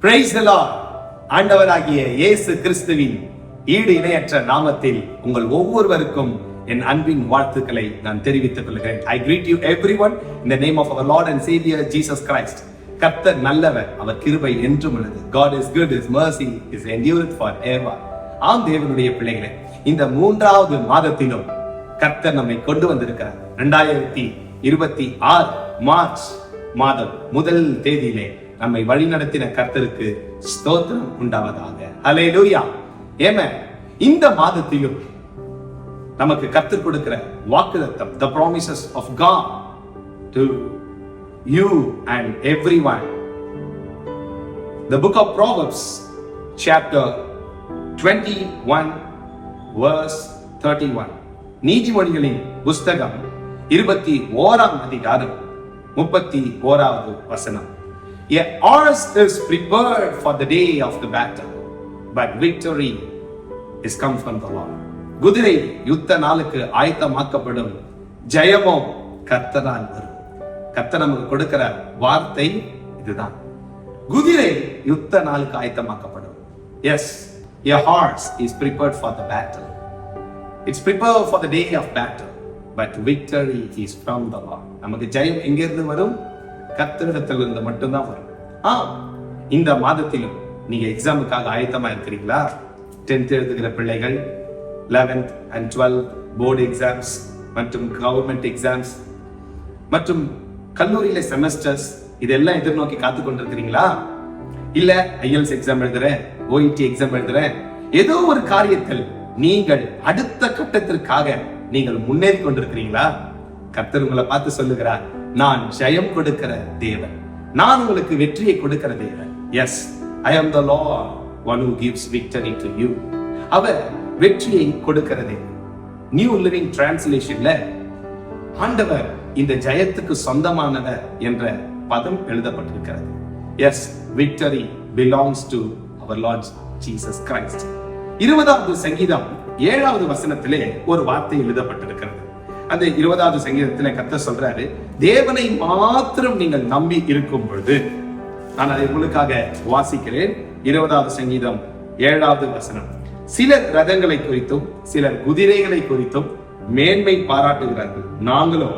Praise the Lord. ஆண்டவராகிய இயேசு கிறிஸ்துவின் ஈடு இணையற்ற நாமத்தில் உங்கள் ஒவ்வொருவருக்கும் என் அன்பின் வாழ்த்துக்களை நான் தெரிவித்துக் கொள்கிறேன். I greet you everyone in the name of our Lord and Savior Jesus Christ. கர்த்தர் நல்லவர், அவர் கிருபை என்றும் உள்ளது. God is good, his mercy is endured forever. ஆம் தேவனுடைய பிள்ளைகளே, இந்த மூன்றாவது மாதத்திலும் கர்த்தர் நம்மை கொண்டு வந்திருக்கிறார். 2026 மார்ச் மாதம் முதல் தேதியிலே நம்மை வழிநடத்தின கர்த்தருக்கு ஸ்தோத்திரம் உண்டாவதாக. ஹல்லேலூயா. ஆமென். இந்த மாதத்திலும் நமக்கு கர்த்தர் கொடுக்கிற வாக்குத்தத்தம், the promises of God to you and everyone. The book of Proverbs chapter 21 verse 31. நீதிமொழிகளின் புஸ்தகம் 21ஆம் அதிகாரம் 31வது வசனம். A horse is prepared for the day of the battle, but victory is come from the Lord. குதிரை யுத்த நாளுக்கு ஆயத்தமாக்கப்படும், ஜெயமோ கர்த்தரால் வரும். கர்த்தர் நமக்கு கொடுக்கிற வார்த்தை இதுதான். குதிரை யுத்த நாளுக்கு ஆயத்தமாக்கப்படும். Yes, a horse is prepared for the battle. It's prepared for the day of battle, but victory is from the Lord. நமக்கு ஜெயம் எங்கிருந்து வரும்? கர்த்தரிடத்திலிருந்து மட்டும்தான் வரும். இந்த மாதத்திலும் நீங்க எக்ஸாமுக்காக ஆயத்தமா இருக்கிறீங்களா? 10th எழுதுகிற பிள்ளைகள், 11th and 12th board exams மற்றும் கவர்மெண்ட் எக்ஸாம்ஸ் மற்றும் கல்லூரியில செமஸ்டர்ஸ் இதெல்லாம் எதிர்நோக்கி காத்து கொண்டிருக்கிறீங்களா? இல்ல ஐஎல்ஸ் எக்ஸாம் எழுதுறேன், OET எக்ஸாம் எழுதுறேன், ஏதோ ஒரு காரியத்தில் நீங்கள் அடுத்த கட்டத்திற்காக நீங்கள் முன்னேறி கொண்டிருக்கிறீங்களா? கர்த்தர் உங்களை பார்த்து சொல்லுகிறார், நான் ஜெயம் கொடுக்கிற தேவன், நான் உங்களுக்கு வெற்றியை கொடுக்கிற தேவன். Yes, I am the lord one who gives victory to you. அவர் வெற்றியை கொடுக்கிற தேவன். நியூ லிவிங் டிரான்ஸ்லேஷன்ல ஆண்டவர் இந்த ஜெயத்துக்கு சொந்தமானவர் என்ற பதம் எழுதப்பட்டிருக்கிறது. எஸ், விக்டரி பிலாங்ஸ் டு அவர் லார்ட் ஜீசஸ் கிரைஸ்ட். 20வது சங்கீதம் 7வது வசனத்திலே ஒரு வார்த்தை எழுதப்பட்டிருக்கிறது. அந்த 20வது சங்கீதத்திலே கர்த்தர் சொல்றாரு, தேவனை மாத்திரம் நீங்கள் நம்பி இருக்கும் பொழுது. நான் அதை உங்களுக்காக வாசிக்கிறேன். 20வது சங்கீதம் 7வது வசனம். சிலர் ரதங்களை குறித்தும் சிலர் குதிரைகளை குறித்தும் மேன்மை பாராட்டுகிறார்கள், நாங்களோ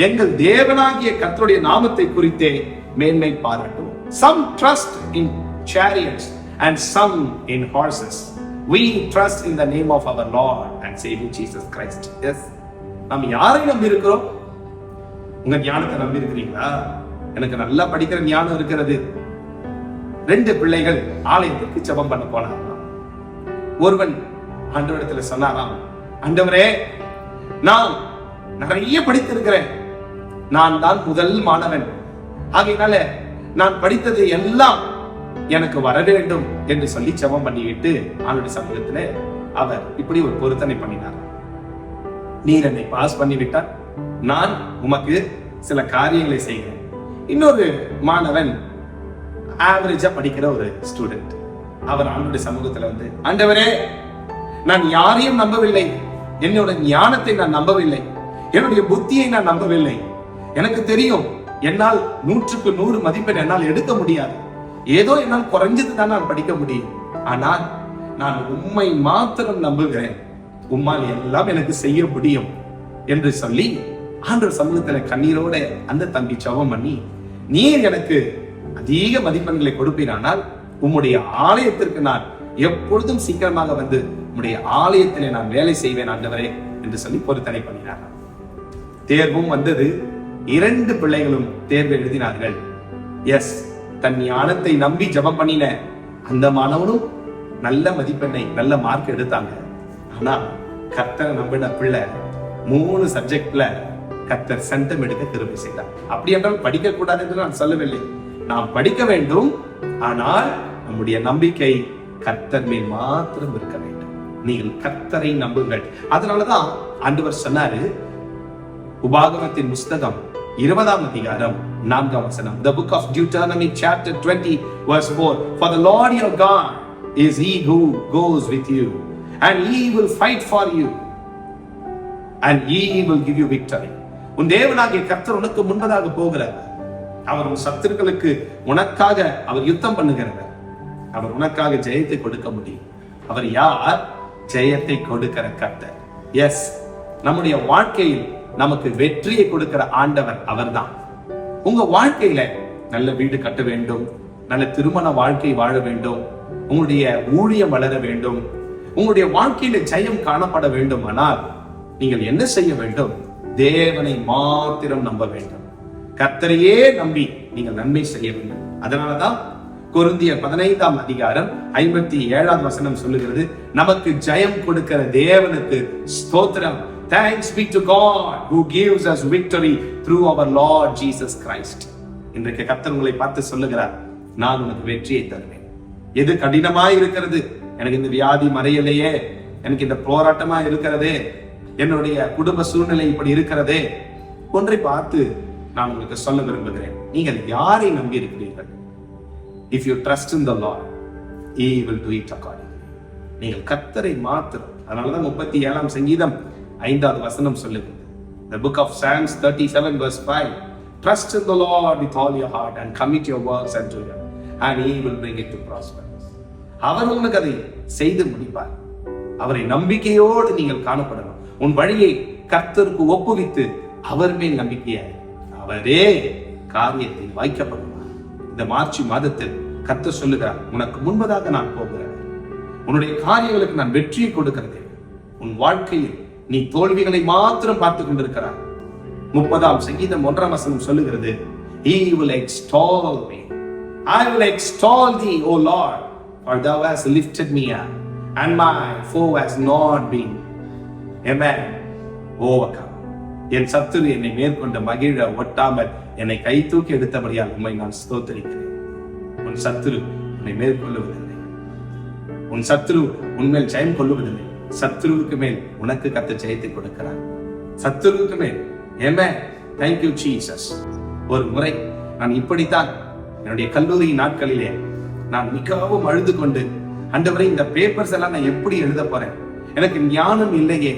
எங்கள் தேவனாகிய கர்த்தருடைய நாமத்தை குறித்தே மேன்மை பாராட்டுவோம். Some trust in chariots and some in horses. We trust in the name of our Lord and Savior Jesus Christ. Yes, நாம் யாரை நம்பி இருக்கிறோம்? உங்க ஞானத்தை நம்பி இருக்கிறீங்களா? எனக்கு நல்லா படிக்கிற ஞானம் இருக்கிறது. 2 பிள்ளைகள் ஆலயத்துக்கு ஜெபம் பண்ண போனாராம். ஒருவன் ஆண்டவரிடத்துல சொன்னாராம், ஆண்டவரே, நான் நிறைய படித்திருக்கிறேன், நான் தான் முதல் மாணவன், ஆகையினால நான் படித்தது எல்லாம் எனக்கு வர வேண்டும் என்று சொல்லி ஜெபம் பண்ணிவிட்டு ஆண்டவருடைய சமூகத்துல அவர் இப்படி ஒரு பொருத்தனை பண்ணினார். நீர் என்னை பாஸ் பண்ணிவிட்டால் நான் உமக்கு சில காரியங்களை செய்கிறேன். இன்னொரு மாணவன் ஆவரேஜா படிக்கிற ஒரு ஸ்டூடெண்ட், அவர் ஆண்டவருடைய சமூகத்துல வந்து, ஆண்டவரே, நான் யாரையும் நம்பவில்லை, என்னோட ஞானத்தை நான் நம்பவில்லை, என்னுடைய புத்தியை நான் நம்பவில்லை, எனக்கு தெரியும் என்னால் 100க்கு 100 மதிப்பெண் என்னால் எடுக்க முடியாது, ஏதோ என்னால் குறைஞ்சது தான் நான் படிக்க முடியும், ஆனால் நான் உம்மை மாத்திரம் நம்புகிறேன், உம்மால் எல்லாம் எனக்கு செய்ய முடியும் என்று சொல்லி ஆண்டவர் சமூகத்துல கண்ணீரோட அந்த தம்பி ஜெபம் பண்ணி, நீர் எனக்கு அதிக மதிப்பெண்களை கொடுப்பீரானால் உம்முடைய ஆலயத்திற்கு நான் எப்பொழுதும் சீக்கிரமாக வந்து உம்முடைய ஆலயத்திலே நான் வேலை செய்வேன் ஆண்டவரே என்று சொல்லி பொருத்தனை பண்ணினார். தேர்வும் வந்தது. 2 பிள்ளைகளும் தேர்வு எழுதினார்கள். எஸ், தன் ஞானத்தை நம்பி ஜெபம் பண்ணின அந்த மாணவனும் நல்ல மதிப்பெண்ணை நல்ல மார்க் எடுத்தாங்க. ஆனா கர்த்தரை நம்பின பிள்ளை 3 சப்ஜெக்ட்ல கர்த்தர் சென்டம் எடுக்க திரும்பி செய்தார். அப்படி என்றால் படிக்க கூடாது என்று நான் சொல்லவில்லை, நாம் படிக்க வேண்டும், ஆனால் நம்முடைய நம்பிக்கை கர்த்தர் மேல் மாத்திரம் இருக்க வேண்டும். நீங்கள் கர்த்தரை நம்புங்கள். அதனாலதான் ஆண்டவர் சொன்னாரு, உபாகமத்தின் புஸ்தகம் 20ஆம் அதிகாரம் 4ஆம் வசனம். The book of Deuteronomy chapter 20 verse 4. For the Lord your God is he who goes with you, and he will fight for you, and he will give you victory. உன் தேவனாகிய கர்த்தர் உனக்கு முன்பதாக போகிறார். அவர் உன் சத்துருக்களுக்கு உனக்காக அவர் யுத்தம் பண்ணுகிறார். அவர் உனக்காக ஜெயத்தை கொடுக்க முடியும். அவர் யார்? ஜெயத்தை கொடுக்கிற கர்த்தர். எஸ், நம்முடைய வாழ்க்கையில் நமக்கு வெற்றியை கொடுக்கிற ஆண்டவர் அவர்தான். உங்க வாழ்க்கையில நல்ல வீடு கட்ட வேண்டும், நல்ல திருமண வாழ்க்கை வாழ வேண்டும், உங்களுடைய ஊழியம் வளர வேண்டும், உங்களுடைய வாழ்க்கையில ஜெயம் காணப்பட வேண்டும். ஆனால் நீங்கள் என்ன செய்ய வேண்டும்? தேவனை மாத்திரம் நம்ப வேண்டும். கர்த்தரையே நம்பி நீங்கள் நன்மை செய்ய வேண்டும். அதனாலதான் கொரிந்தியர் 15ஆம் அதிகாரம் 57ஆவது வசனம் சொல்லுகிறது, நமக்கு ஜெயம் கொடுக்கிற தேவனுக்கு ஸ்தோத்திரம். Thanks be to God who gives us victory through our Lord Jesus Christ. இன்றைக்கு கர்த்தர் உங்களை பார்த்து சொல்லுகிறார், நான் உனக்கு வெற்றியை தருவேன். எது கடினமாய் இருக்கிறது? எனக்கு இந்த வியாதி மறையலையே, எனக்கு இந்த போராட்டமா இருக்கிறதே, என்னுடைய குடும்ப சூழ்நிலை இப்படி இருக்கிறதே, ஒன்றை பார்த்து நான் உங்களுக்கு சொல்ல விரும்புகிறேன். நீங்கள் யாரை நம்பி இருக்கிறீர்கள்? If you trust in the Lord, He will do it accordingly. நீங்கள் கர்த்தரை மாத்திரம். அதனாலதான் 37ஆம் சங்கீதம் 5வது வசனம் சொல்லுகிறது. The book of Psalms 37 verse 5. Trust in the Lord with all your heart and commit your works unto Him, and He will bring it to prosperity. அவர் உங்களுக்கு அதை செய்து முடிப்பார். அவரை நம்பிக்கையோடு நீங்கள் காணப்படணும். உன் வழியை கர்த்தருக்கு ஒப்புவித்து அவர் மேல் நம்பிக்கையாய் அவரே காரியத்தை வாய்க்கப்படுவார். இந்த மார்ச் மாதத்தில் கர்த்தர் சொல்லுகிறார், உனக்கு முன்பதாக நான் போகிறேன், உன்னுடைய காரியங்களுக்கு நான் வெற்றியை கொடுக்கிறேன். உன் வாழ்க்கையில் நீ தோல்விகளை மாத்திரம் பார்த்துக் கொண்டிருக்கிறார். 30ஆம் சங்கீதம் 1ஆம் வசனம் சொல்லுகிறது, He will extol me. I will extol thee, O Lord, for thou hast lifted me up, and my foe has not been overcome. என் சத்துரு என்னை மேற்கொண்டு மகிழ ஒட்டாமல் என்னை கை தூக்கி எடுத்தபடியால் உம்மை நான் ஸ்தோத்திரிக்கிறேன். உன் சத்துரு உன்னை மேற்கொள்ளுவதில்லை, உன் சத்துரு உன்மேல் ஜெயம் கொள்ளுவதில்லை. சத்துருவுக்கு மேல் உனக்கு கர்த்தர் ஜெயத்தை கொடுக்கிறார். சத்துருவுக்கு மேல். ஆமென். Thank you Jesus. ஒரு முறை நான் இப்படித்தான் என்னுடைய கல்லூரி நாட்களிலே நான் மிகவும் அழுது கொண்டு, ஆண்டவரே இந்த பேப்பர்ஸ் எல்லாம் நான் எப்படி எழுத போறேன், எனக்கு ஞானம் இல்லையே,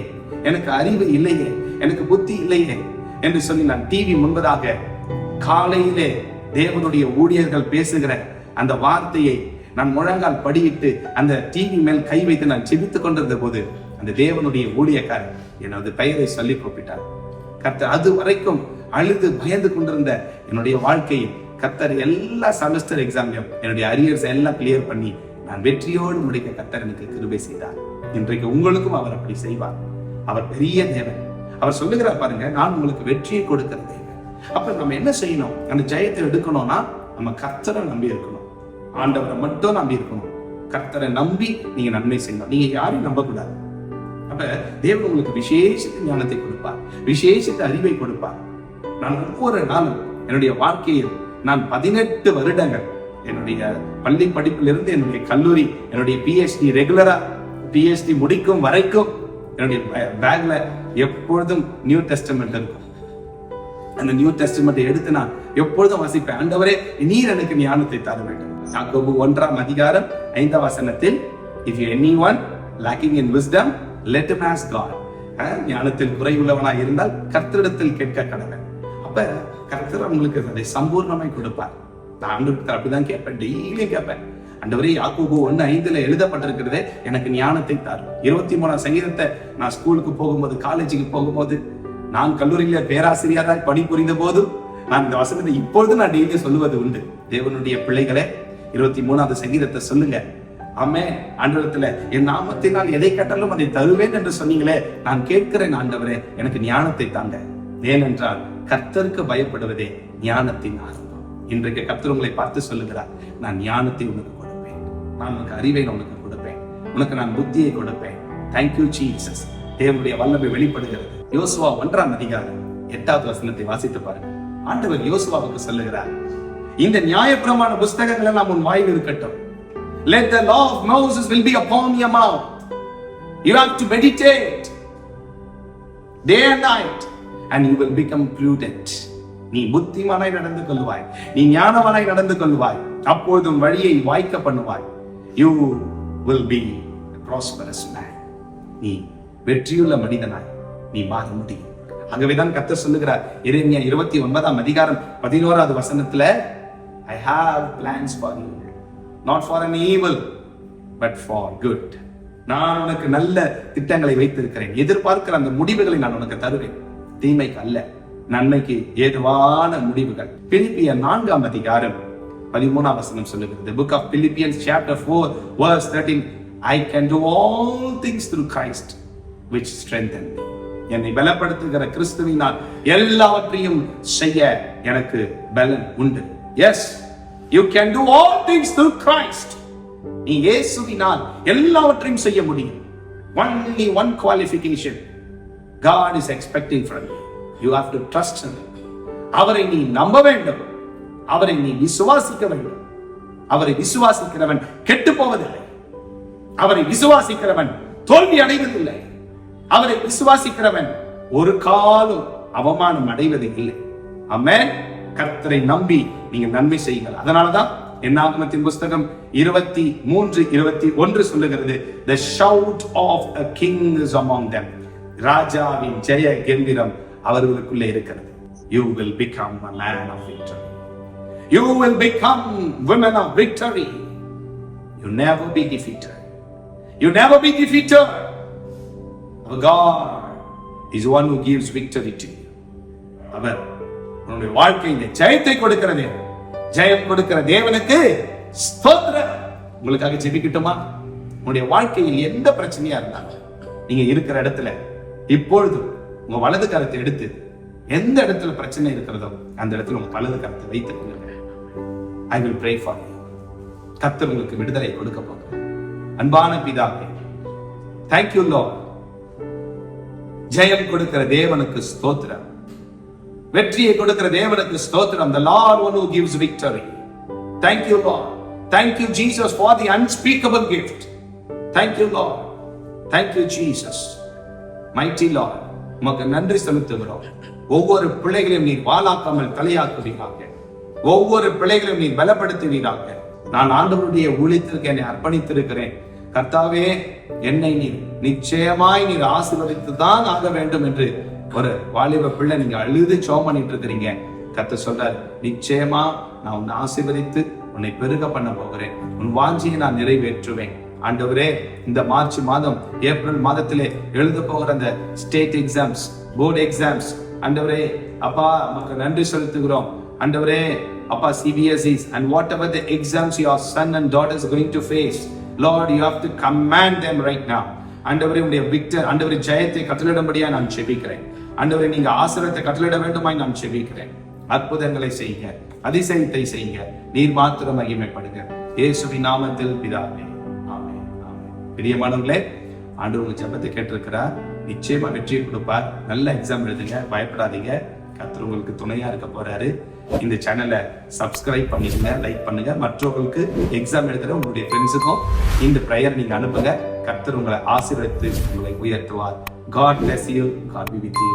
எனக்கு அறிவு இல்லையே, எனக்கு புத்தி இல்லையே என்று சொல்லி நான் டிவி முன்பதாக காலையிலே தேவனுடைய ஊழியர்கள் பேசுகிற அந்த வார்த்தையை நான் முழங்கால் படியிட்டு அந்த டிவி மேல் கை வைத்து நான் செபித்துக் கொண்டிருந்த போது அந்த தேவனுடைய ஊழியக்காரர் எனது பெயரை சொல்லி கூப்பிட்டார். கர்த்தர் அது வரைக்கும் அழுது பயந்து கொண்டிருந்த என்னுடைய வாழ்க்கையில் கர்த்தர் எல்லா செமஸ்டர் எக்ஸாம்லையும் என்னுடைய அரியர்ஸ் எல்லாம் கிளியர் பண்ணி நான் வெற்றியோடு முடிக்க கர்த்தர் எனக்கு கிருபை செய்தார். இன்றைக்கு உங்களுக்கும் அவர் அப்படி செய்வார். அவர் பெரிய தேவன். அவர் சொல்லுகிறார் பாருங்க, நான் உங்களுக்கு வெற்றியை கொடுக்கிற தேவன். அப்ப நம்ம என்ன செய்யணும்? அந்த ஜெயத்தை எடுக்கணும்னா நம்ம கர்த்தரை நம்பி இருக்கணும், ஆண்டவரை மட்டும் நம்பி இருக்கணும். கர்த்தரை நம்பி நீங்க நன்மை செய்யணும், நீங்க யாரையும் நம்ப கூடாது. அப்ப தேவன் உங்களுக்கு விசேஷித்த ஞானத்தை கொடுப்பார், விசேஷித்த அறிவை கொடுப்பார். நான் ஒவ்வொரு நாளும் என்னுடைய வாழ்க்கையில் நான் 18 வருடங்கள் என்னுடைய பள்ளி படிப்பிலிருந்து என்னுடைய கல்லூரி, என்னுடைய பிஹெச்டி ரெகுலரா பிஹெச்டி முடிக்கும் வரைக்கும் என்னுடைய பேக்ல எப்பொழுதும் நியூ டெஸ்டமெண்ட் இருக்கும். அந்த நியூ டெஸ்டமெண்ட் எடுத்து நான் எப்பொழுதும் வாசிப்பேன். ஆண்டவரே நீர் எனக்கு ஞானத்தை தர வேண்டும். யாக்கோபு 1ஆம் அதிகாரம் 5ஆம் வசனத்தில், if you anyone lacking in wisdom let him ask God. ஞானத்தில் குறைவுள்ளவனாய் இருந்தால் கர்த்தரிடத்தில் கேட்க கடவன். அப்ப கர்த்தர் உங்களுக்கு அதை சம்பூர்ணமாய் கொடுப்பார். நான் ஆண்டவருக்கு அப்படிதான் கேட்பேன், டெய்லியும் கேட்பேன். ஆண்டவரே யாக்கோபு 1:5 எழுதப்பட்டிருக்கிறதே எனக்கு ஞானத்தை தாரும். 23ஆம் சங்கீதத்தை நான் ஸ்கூலுக்கு போகும்போது, காலேஜுக்கு போகும்போது, நான் கல்லூரியில பேராசிரியராக பணிபுரிந்த போது நான் இந்த வசனத்தை இப்பொழுது நான் டெய்லியும் சொல்லுவது உண்டு. தேவனுடைய பிள்ளைகளே 23ஆவது சங்கீதத்தை சொல்லுங்க. ஆமென். ஆண்டவரத்துல என் நாமத்தினால் எதை கேட்டாலும் அதை தருவேன் என்று சொன்னீங்களே, நான் கேட்கிறேன் ஆண்டவரே எனக்கு ஞானத்தை தாங்க. ஏனென்றால் கர்த்தருக்கு பயப்படுவதே ஞானத்தின் ஆரம்பம். இன்றைக்கு கர்த்தர் உங்களை பார்த்து சொல்லுகிறார், நான் ஞானத்தை உனக்கு கொடுப்பேன், நான் உனக்கு அறிவை உனக்கு கொடுப்பேன், உனக்கு நான் புத்தியை கொடுப்பேன். Thank you Jesus. தேவனுடைய வல்லமை வெளிப்படுகிறது. யோசுவா 1ஆம் அதிகாரம் 8வது வசனத்தை வாசித்து பாருங்க. ஆண்டவர் யோசுவாவுக்கு சொல்லுகிறார், இந்த நியாயப்பிரமாண புஸ்தகங்கள் எல்லாம் உன் வாயில் இருக்கட்டும். Let the law of Moses will be upon your mouth. You have to meditate day and night and you will become prudent. நீ புத்திமானாய் நடந்து கொள்வாய், நீ ஞானவானாய் நடந்து கொள்வாய், அப்பொழுதும் வழியை வாய்க்க பண்ணுவாய். You will be a prosperous man. நீ வெற்றியுள்ள மனிதனாய் நீ மாற முடியும். ஆகவேதான் கர்த்தர் சொல்லுகிறார் எரேமியா 29ஆம் அதிகாரம் 11வது வசனத்துல, I have plans for you. not for an evil but for good. நான் உனக்கு நல்ல திட்டங்களை வைத்திருக்கிறேன், எதிர்பார்க்கிற அந்த முடிவுகளை நான் உனக்கு தருவேன், தீமைக்கு அல்ல நன்மைக்கு ஏதுவான முடிவுகள். பிலிப்பியர் 4ஆம் அதிகாரம் 13ஆம் வசனம் சொல்லுகிறது. The book of Philippians chapter 4 verse 13, I can do all things through Christ which strengthen me. என்னை பலப்படுத்துகிற கிறிஸ்துவினால் எல்லாவற்றையும் செய்ய எனக்கு பலன் உண்டு. Yes, you can do all things through Christ. நீ இயேசுவினால் எல்லாவற்றையும் செய்ய முடியும். Only one qualification God is expecting from you. You have to trust him. அவரை நீ நம்ப வேண்டும், அவரை நீ விசுவாசிக்க வேண்டும். அவரை விசுவாசிக்கிறவன் கெட்டு போவதில்லை, அவரை விசுவாசிக்கிறவன் தோல்வி அடைவதில்லை, அவரை விசுவாசிக்கிறவன் ஒரு காலம் அவமானம் அடைவது இல்லை. ஆமென். கர்த்தரை நம்பி நீங்க நன்மை செய்யுங்கள். அதனாலதான் என்னாகமத்தின் புஸ்தகம் 23:21 சொல்லுகிறது, the shout of a king is among them. ராஜாவின் ஜெய கம்பீரம் அவர்களுக்குள்ளே இருக்கிறது. You will become a man of victory. You will become women of victory. You never be defeated. You never be defeated. Our God is one who gives victory to you. அவர் உன்னுடைய வாழ்க்கையிலே ஜெயத்தை கொடுக்கிற தேவன். ஜெயம் கொடுக்கிற தேவனுக்கு ஸ்தோத்திரம். உங்களுக்காக ஜெபிக்கட்டுமா? உங்களுடைய வாழ்க்கையில் எந்த பிரச்சனையா இருந்தாலும் நீங்க இருக்கிற இடத்துல இப்பொழுது உங்க வலது கரத்தை எடுத்து எந்த இடத்துல பிரச்சனை இருக்கிறதோ அந்த இடத்துல உங்க வலது கரத்தை வைத்துக் கொள்ளுங்க. I will pray for you. கர்த்தர் உங்களுக்கு விடுதலை கொடுக்க போகிறார். அன்பான பிதாவே, thank you Lord. ஜெயம் கொடுக்கிற தேவனுக்கு ஸ்தோத்திரம், வெற்றியை கொடுக்கிற தேவனுக்கு ஸ்தோத்திரம். The Lord one who gives victory. Thank you Lord. Thank you Jesus for the unspeakable gift. Thank you Lord. Thank you Jesus. Mighty Lord, உமக்கு நன்றி செலுத்துகிறோம். ஒவ்வொரு பிள்ளைகளையும் நீர் வாளாக்காமல் தலையாக்குவீராக. ஒவ்வொரு பிள்ளைகளையும் நீர் பலப்படுத்துவீராக. நான் ஆண்டவருடைய ஊழியத்திற்கு என்னை அர்ப்பணித்திருக்கிறேன். கர்த்தாவே, என்னை நீர் நிச்சயமாய் நீர் ஆசீர்வதித்து தான் ஆக வேண்டும் என்று ஒரு வாலிப பிள்ளை நீங்க அழுது ஜெபம் பண்ணிட்டு இருக்கிறீங்க. கர்த்தர் சொல்றாரு, நிச்சயமா நான் உன்னை ஆசீர்வதித்து உன்னை பெருக பண்ண போகிறேன். உன் வாஞ்சியை நான் நிறைவேற்றுவேன். ஆண்டவரே, இந்த மார்ச் மாதம் ஏப்ரல் மாதத்திலே எழுத போகிற அந்த ஸ்டேட் எக்ஸாம்ஸ், போர்டு எக்ஸாம்ஸ், ஆண்டவரே அப்பா நமக்கு நன்றி செலுத்துகிறோம். ஆண்டவரே அப்பா, CBSEs and whatever the exams your son and daughters are going to face, Lord, you have to command them right now. ஆண்டவரே உடைய விக்டர், ஆண்டவரே ஜெயத்தை கட்டளையிடும்படியா நான் ஜெபிக்கிறேன். ஆண்டவரே நீங்க ஆசீர்வாதத்தை கட்டளையிட வேண்டுமாய் நான் ஜெபிக்கிறேன். அற்புதங்களை செய்யுங்க, அதிசயத்தை செய்யுங்க, நீர் மாத்திரம் மகிமைப்படுங்க. இயேசுவின் நாமத்தில் பிதாவே, ஆமென். ஆமென். பிரியமானவர்களே, ஆண்டவர் உங்க ஜெபத்தை கேட்டிருக்கிறார். நிச்சயமா வெற்றியை கொடுப்பார். நல்ல எக்ஸாம் எழுதுங்க, பயப்படாதீங்க. கர்த்தர் உங்களுக்கு துணையா இருக்க போறாரு. இந்த சேனலை சப்ஸ்கிரைப் பண்ணிடுங்க, லைக் பண்ணுங்க. மற்றவர்களுக்கு எக்ஸாம் எழுதுற உங்களுடைய ஃப்ரெண்ட்ஸுக்கும் இந்த ப்ரேயர் நீங்க அனுப்புங்க. கர்த்தர் உங்களை ஆசீர்வதித்து உங்களை உயர்த்துவார். God bless you. God be with you.